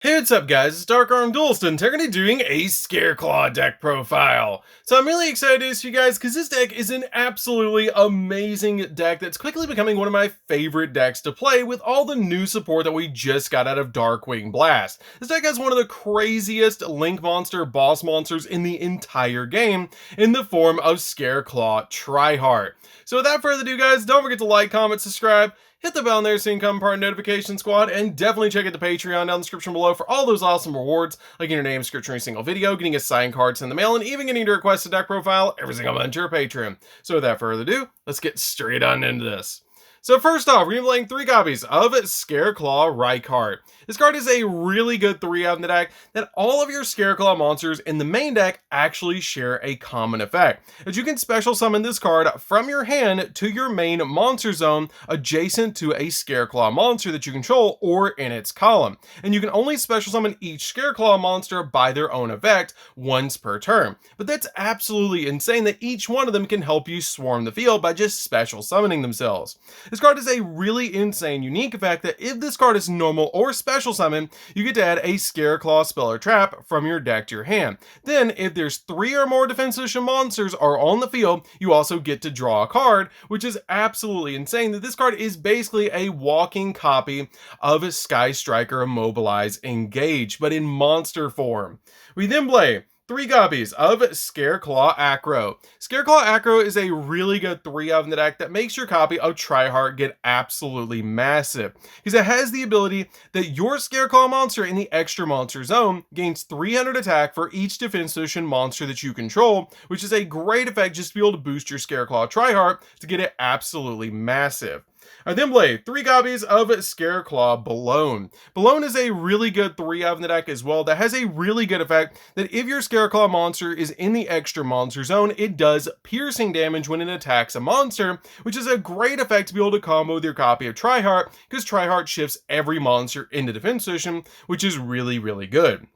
Hey, what's up guys, it's DarkArmedDuelist and today we're going to be doing a Scareclaw deck profile. So I'm really excited to do this for you guys because this deck is an absolutely amazing deck that's quickly becoming one of my favorite decks to play with all the new support that we just got out of Darkwing Blast. This deck has one of the craziest Link monster boss monsters in the entire game in the form of Scareclaw Tryhard. So without further ado guys, don't forget to like, comment, subscribe, hit the bell in there so you can become part of Notification Squad, and definitely check out the Patreon down in the description below for all those awesome rewards, like getting your name description in every single video, getting a signed cards in the mail, and even getting to request a deck profile every single month to your Patreon. So without further ado, let's get straight on into this. So first off, we're going to be playing 3 copies of Scareclaw Rykart. This card is a really good 3 out in the deck that all of your Scareclaw monsters in the main deck actually share a common effect, as you can special summon this card from your hand to your main monster zone adjacent to a Scareclaw monster that you control or in its column. And you can only special summon each Scareclaw monster by their own effect once per turn. But that's absolutely insane that each one of them can help you swarm the field by just special summoning themselves. This card is a really insane unique effect that if this card is normal or special summon, you get to add a Scareclaw spell or trap from your deck to your hand. Then if there's 3 or more defense solution monsters are on the field, you also get to draw a card, which is absolutely insane that this card is basically a walking copy of Sky Striker Immobilize Engage, but in monster form. We then play 3 copies of Scareclaw Acro. Scareclaw Acro is a really good 3 of in the deck that makes your copy of Tryhard get absolutely massive, because it has the ability that your Scareclaw monster in the extra monster zone gains 300 attack for each defense solution monster that you control, which is a great effect just to be able to boost your Scareclaw Tryhard to get it absolutely massive. I then play 3 copies of Scareclaw Balone. Balone is a really good 3 of in the deck as well that has a really good effect that if your Scareclaw monster is in the extra monster zone, it does piercing damage when it attacks a monster, which is a great effect to be able to combo with your copy of Tryhard, because Tryhard shifts every monster into defense position, which is really good.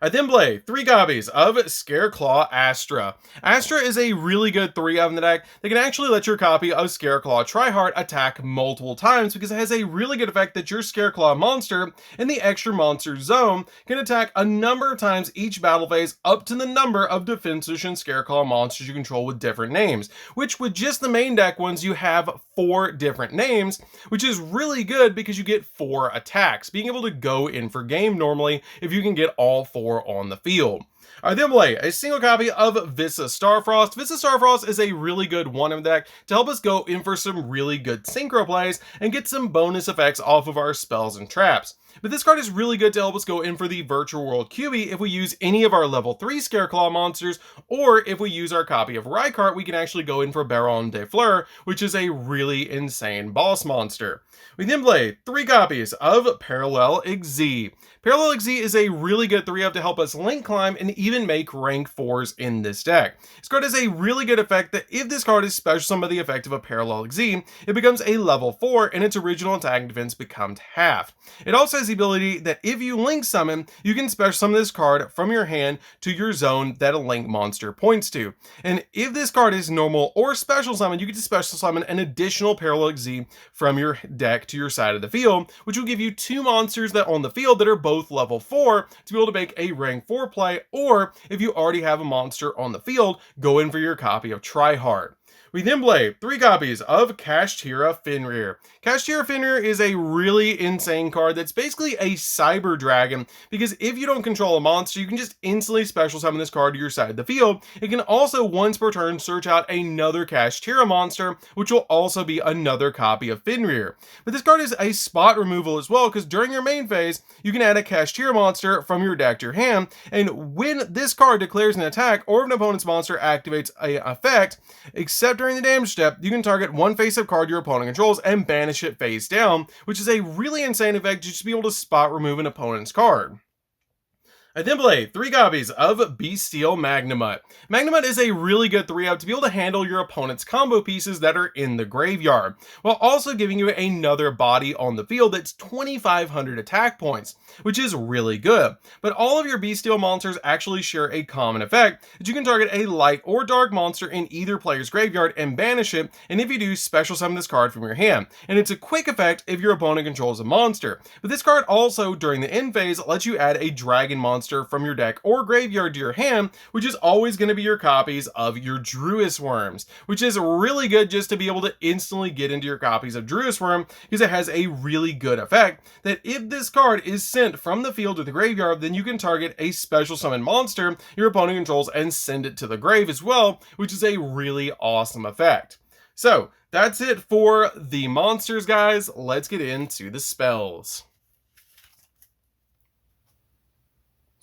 I then play 3 copies of Scareclaw Astra. Astra is a really good 3 of in the deck that can actually let your copy of Scareclaw Tryhard attack multiple times, because it has a really good effect that your Scareclaw monster in the extra monster zone can attack a number of times each battle phase up to the number of defense solution Scareclaw monsters you control with different names, which with just the main deck ones you have 4 different names, which is really good because you get 4 attacks, being able to go in for game normally if you can get all 4 on the field. I then play a single copy of Visa Starfrost. Visa Starfrost is a really good 1 of the deck to help us go in for some really good synchro plays and get some bonus effects off of our spells and traps. But this card is really good to help us go in for the Virtual World QB if we use any of our level 3 Scareclaw monsters, or if we use our copy of Rykart, we can actually go in for Baron de Fleur, which is a really insane boss monster. We then play 3 copies of Parallel Izzy. Parallel Izzy is a really good 3-up to help us link climb and even make rank 4s in this deck. This card has a really good effect that if this card is special summoned by the effect of a Parallel Izzy, it becomes a level 4 and its original attack and defense becomes half. It also has the ability that if you link summon, you can special summon this card from your hand to your zone that a link monster points to. And if this card is normal or special summon, you get to special summon an additional Parallel Izzy from your deck to your side of the field, which will give you 2 monsters that on the field that are both level 4 to be able to make a rank 4 play, or if you already have a monster on the field, go in for your copy of Tryhard. We then play 3 copies of Kashtira Fenrir. Kashtira Fenrir is a really insane card that's basically a cyber dragon, because if you don't control a monster, you can just instantly special summon this card to your side of the field. It can also once per turn search out another Kashtira monster, which will also be another copy of Fenrir. But this card is a spot removal as well, because during your main phase, you can add a Kashtira monster from your deck to your hand, and when this card declares an attack or if an opponent's monster activates an effect, except during the damage step, you can target 1 face-up card your opponent controls and banish it face down, which is a really insane effect just to be able to spot remove an opponent's card. I then play 3 copies of Bestial Magnamut. Magnamut is a really good 3-up to be able to handle your opponent's combo pieces that are in the graveyard, while also giving you another body on the field that's 2,500 attack points, which is really good. But all of your Bestial monsters actually share a common effect, that you can target a light or dark monster in either player's graveyard and banish it, and if you do, special summon this card from your hand. And it's a quick effect if your opponent controls a monster. But this card also, during the end phase, lets you add a dragon monster from your deck or graveyard to your hand, which is always going to be your copies of your Druis Worms, which is really good just to be able to instantly get into your copies of Druis Worm, because it has a really good effect that if this card is sent from the field to the graveyard, then you can target a special summon monster your opponent controls and send it to the grave as well, which is a really awesome effect. So that's it for the monsters, guys. Let's get into the spells.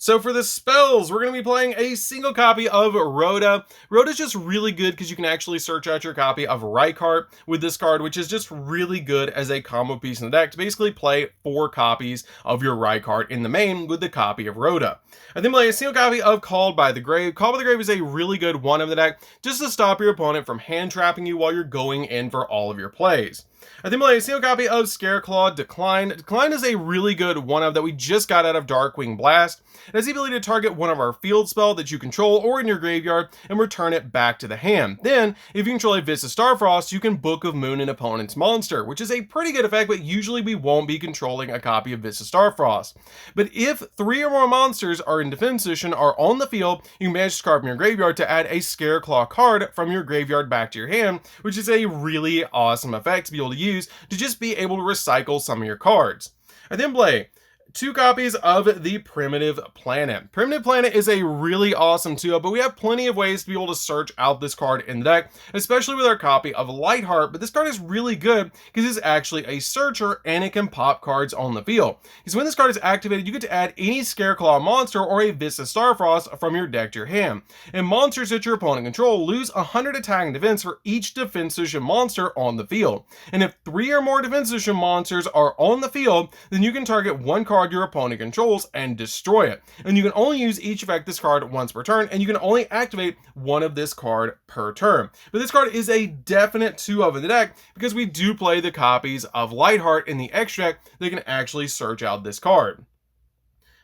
So for the spells, we're going to be playing a single copy of Rhoda. Rhoda's just really good because you can actually search out your copy of Rykart with this card, which is just really good as a combo piece in the deck to basically play 4 copies of your Rykart in the main with the copy of Rhoda. I then play a single copy of Called by the Grave. Called by the Grave is a really good one of the deck just to stop your opponent from hand trapping you while you're going in for all of your plays. I then play a single copy of Scareclaw Decline. Decline is a really good one of that we just got out of Darkwing Blast. It has the ability to target one of our field spell that you control or in your graveyard and return it back to the hand. Then, if you control a Vista Starfrost, you can Book of Moon an opponent's monster, which is a pretty good effect, but usually we won't be controlling a copy of Vista Starfrost. But if 3 or more monsters are in defense position or on the field, you can banish this card from your graveyard to add a Scareclaw card from your graveyard back to your hand, which is a really awesome effect to be able to use to just be able to recycle some of your cards. I then play 2 copies of the Primitive Planet. Primitive Planet is a really awesome 2-up, but we have plenty of ways to be able to search out this card in the deck, especially with our copy of Lightheart, but this card is really good because it's actually a searcher and it can pop cards on the field. Because when this card is activated, you get to add any Scareclaw monster or a Vista Starfrost from your deck to your hand. And monsters that your opponent control lose 100 attack and defense for each defense position monster on the field. And if 3 or more defense position monsters are on the field, then you can target one card your opponent controls and destroy it. And you can only use each effect this card once per turn, and you can only activate one of this card per turn. But this card is a definite 2-of in the deck because we do play the copies of Lightheart in the extra deck that can actually search out this card.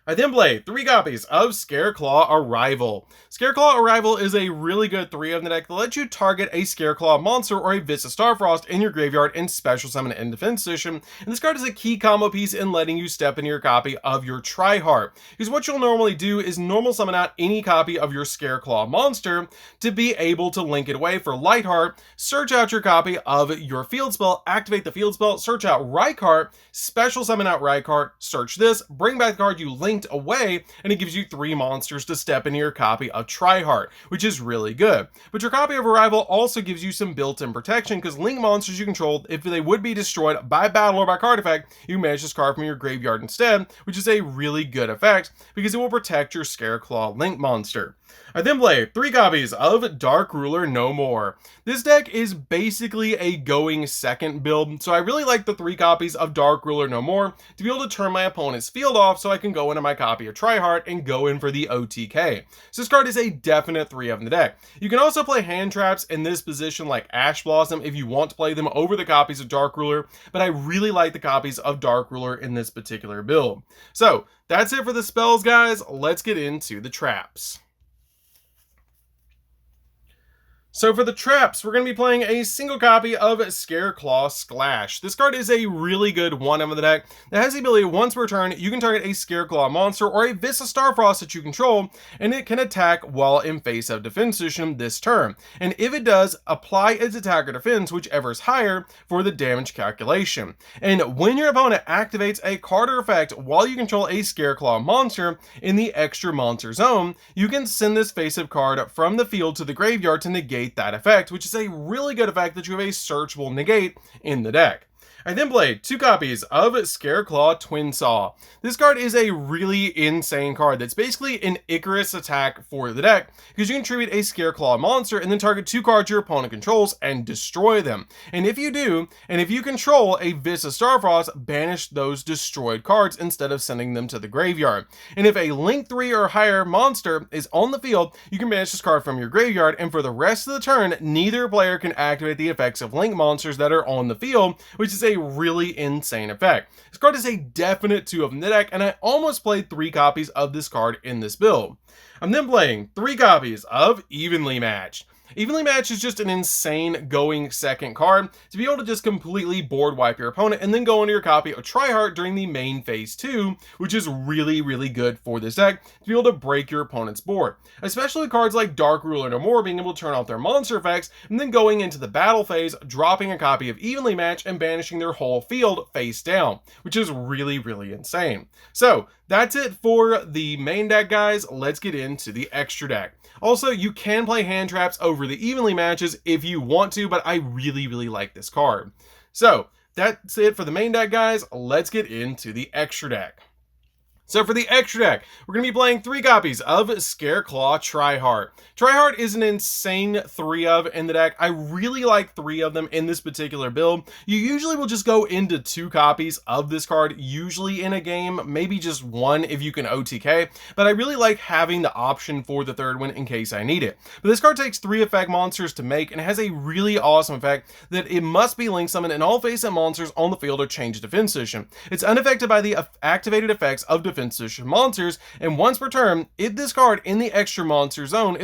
I then play 3 copies of Scareclaw Arrival. Scareclaw Arrival is a really good 3-of in the deck that lets you target a Scareclaw monster or a Vista Starfrost in your graveyard and special summon it in defense position. And this card is a key combo piece in letting you step into your copy of your Tryhard. Because what you'll normally do is normal summon out any copy of your Scareclaw monster to be able to link it away for Lightheart, search out your copy of your field spell, activate the field spell, search out Rykart, special summon out Rykart, search this, bring back the card you linked away, and it gives you 3 monsters to step into your copy of Tryhard, which is really good. But your copy of Arrival also gives you some built-in protection because link monsters you control, if they would be destroyed by battle or by card effect, you can banish this card from your graveyard instead, which is a really good effect because it will protect your Scareclaw link monster. I then play 3 copies of Dark Ruler No More. This deck is basically a going second build, so I really like the 3 copies of Dark Ruler No More to be able to turn my opponent's field off so I can go into my copy of Tryhard and go in for the OTK. So this card is a definite 3-of in the deck. You can also play hand traps in this position like Ash Blossom if you want to play them over the copies of Dark Ruler, but I really like the copies of Dark Ruler in this particular build. So that's it for the spells, guys. Let's get into the traps. So for the traps, we're going to be playing a single copy of Scareclaw Splash. This card is a really good 1-of in the deck that has the ability once per turn, you can target a Scareclaw monster or a Vista Starfrost that you control, and it can attack while in face of defense position this turn. And if it does, apply its attack or defense, whichever is higher, for the damage calculation. And when your opponent activates a card or effect while you control a Scareclaw monster in the extra monster zone, you can send this face-up card from the field to the graveyard to negate that effect, which is a really good effect that you have a searchable negate in the deck. I then played 2 copies of Scareclaw Twin Saw. This card is a really insane card that's basically an Icarus attack for the deck, because you can tribute a Scareclaw monster and then target 2 cards your opponent controls and destroy them. And if you do, and if you control a Vis of Starfrost, banish those destroyed cards instead of sending them to the graveyard. And if a Link 3 or higher monster is on the field, you can banish this card from your graveyard, and for the rest of the turn, neither player can activate the effects of Link monsters that are on the field, which is a really insane effect. This card is a definite 2 in the deck, and I almost played 3 copies of this card in this build. I'm then playing 3 copies of Evenly Matched. Evenly Matched is just an insane going second card to be able to just completely board wipe your opponent and then go into your copy of Tryhard during the main phase 2, which is really good for this deck to be able to break your opponent's board. Especially with cards like Dark Ruler No More being able to turn off their monster effects and then going into the battle phase, dropping a copy of Evenly Matched and banishing their whole field face down, which is really insane. So that's it for the main deck, guys. Let's get into the extra deck. Also, you can play hand traps over the Evenly Matches if you want to, but I really like this card. So that's it for the main deck, guys. Let's get into the extra deck. So for the extra deck, we're going to be playing 3 copies of Scareclaw Tryhard. Tryhard is an insane 3 of in the deck. I really like 3 of them in this particular build. You usually will just go into 2 copies of this card, usually in a game, maybe just 1 if you can OTK, but I really like having the option for the 3rd one in case I need it. But this card takes 3 effect monsters to make and has a really awesome effect that it must be link summoned and all face-up monsters on the field are changed to defense position. It's unaffected by the activated effects of defense position monsters, and once per turn, if this card is in the extra monster zone,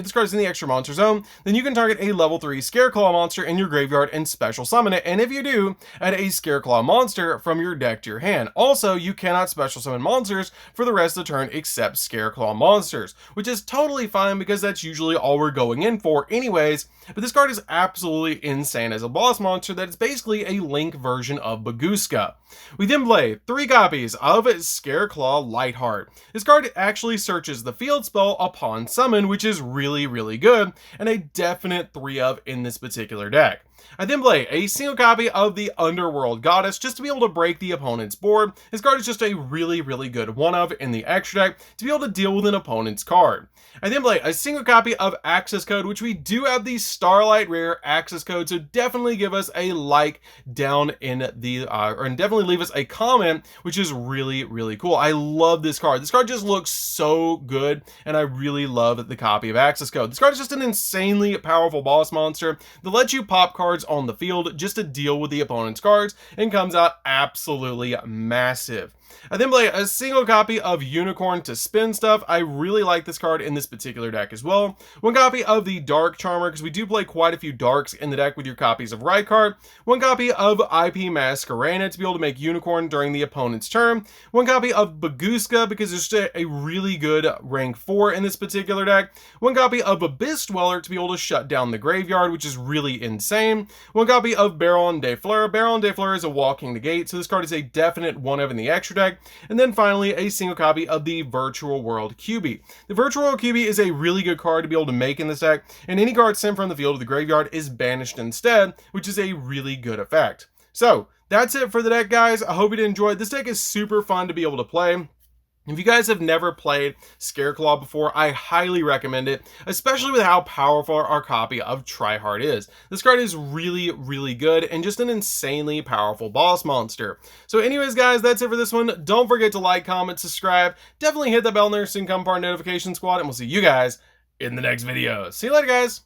then you can target a level 3 Scareclaw monster in your graveyard and special summon it, and if you do, add a Scareclaw monster from your deck to your hand. Also, you cannot special summon monsters for the rest of the turn except Scareclaw monsters, which is totally fine because that's usually all we're going in for anyways, but this card is absolutely insane as a boss monster that is basically a Link version of Bagooska. We then play 3 copies of Scareclaw Lightheart. This card actually searches the field spell upon summon, which is really good, and a definite 3 of in this particular deck. I then play a single copy of the Underworld Goddess just to be able to break the opponent's board. This card is just a really good 1 of in the extra deck to be able to deal with an opponent's card. I then play a single copy of Access Code, which we do have the Starlight Rare Access Code, so definitely give us a like down in the, and definitely leave us a comment, which is really cool. I love this card. This card just looks so good, and I really love the copy of Access Code. This card is just an insanely powerful boss monster that lets you pop cards on the field just to deal with the opponent's cards and comes out absolutely massive. I then play a single copy of Unicorn to spin stuff. I really like this card in this particular deck as well. 1 copy of the Dark Charmer, because we do play quite a few Darks in the deck with your copies of Rykart. 1 copy of IP Masquerena to be able to make Unicorn during the opponent's turn. 1 copy of Bagooska, because it's just a really good rank 4 in this particular deck. 1 copy of Abyss Dweller to be able to shut down the graveyard, which is really insane. 1 copy of Baron de Fleur. Baron de Fleur is a walking the gate, so this card is a definite 1 of in the extra deck. And then finally, a single copy of the Virtual World QB. The Virtual World QB is a really good card to be able to make in this deck, and any card sent from the field to the graveyard is banished instead, which is a really good effect. So that's it for the deck, guys. I hope you did enjoy. This deck is super fun to be able to play. If you guys have never played Scareclaw before, I highly recommend it, especially with how powerful our copy of Tryhard is. This card is really good and just an insanely powerful boss monster. So anyways, guys, that's it for this one. Don't forget to like, comment, subscribe. Definitely hit the bell there so you can become part of Notification Squad, and we'll see you guys in the next video. See you later, guys.